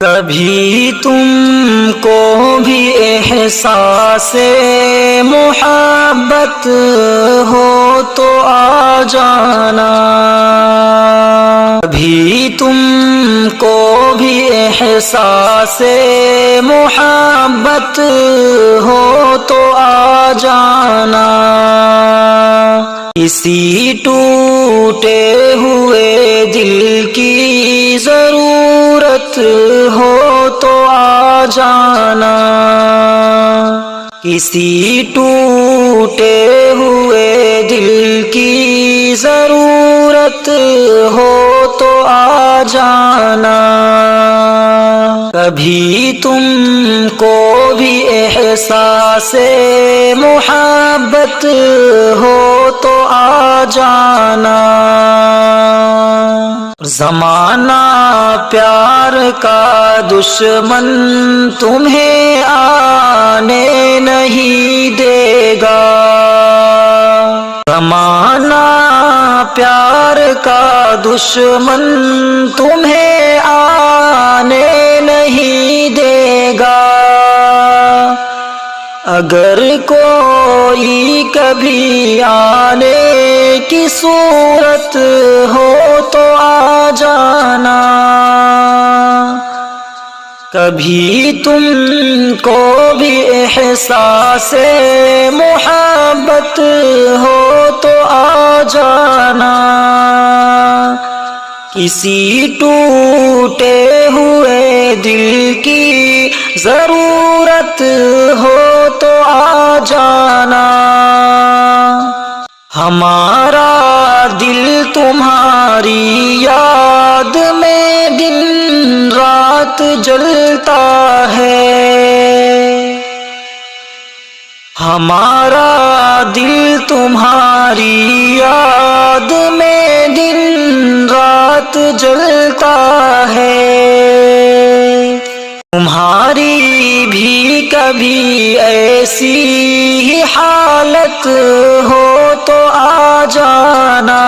کبھی تم کو بھی احساس محبت ہو تو آ جانا، کبھی تم کو بھی احساس محبت ہو تو آ جانا، اسی ٹوٹے ہوئے دل کی ضرورت ہو تو آ جانا، کسی ٹوٹے ہوئے دل کی ضرورت ہو تو آ جانا، کبھی تم کو بھی احساس محبت ہو تو آ جانا، زمانہ پیار کا دشمن تمہیں آنے نہیں دے گا، زمانہ پیار کا دشمن تمہیں آنے نہیں دے گا، اگر کوئی کبھی آنے کی صورت ہو تو آ جانا، کبھی تم کو بھی احساس محبت ہو تو آ جانا، کسی ٹوٹے ہوئے دل کی ضرورت ہو تو آ جانا، ہمارا دل تمہاری یاد میں دن رات جلتا ہے، ہمارا دل تمہاری یاد میں دن رات جلتا ہے، تمہاری بھی کبھی ایسی ہی حالت ہو تو آ جانا،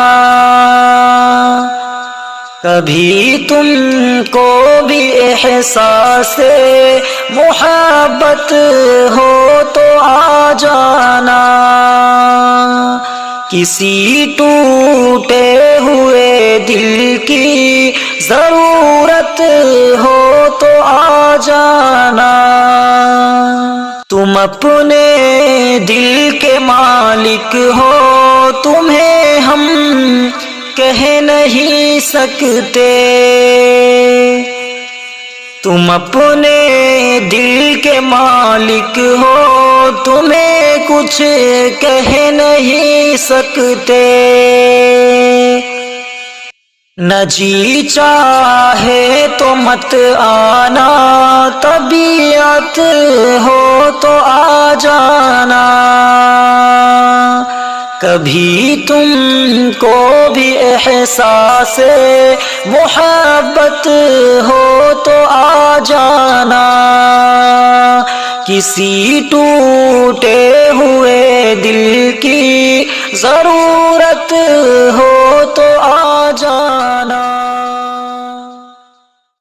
کبھی تم کو بھی احساس محبت ہو تو آ جانا، کسی ٹوٹے ہوئے دل کی ضرورت ہو تو آ جانا، تم اپنے دل کے مالک ہو، تمہیں ہم کہہ نہیں سکتے، تم اپنے دل کے مالک ہو، تمہیں کچھ کہہ نہیں سکتے، نہ جی چاہے تو مت آنا، طبیعت ہو تو آ جانا، کبھی تم کو بھی احساس محبت ہو تو آ جانا، کسی ٹوٹے ہوئے دل کی ضرورت ہو تو آ جانا۔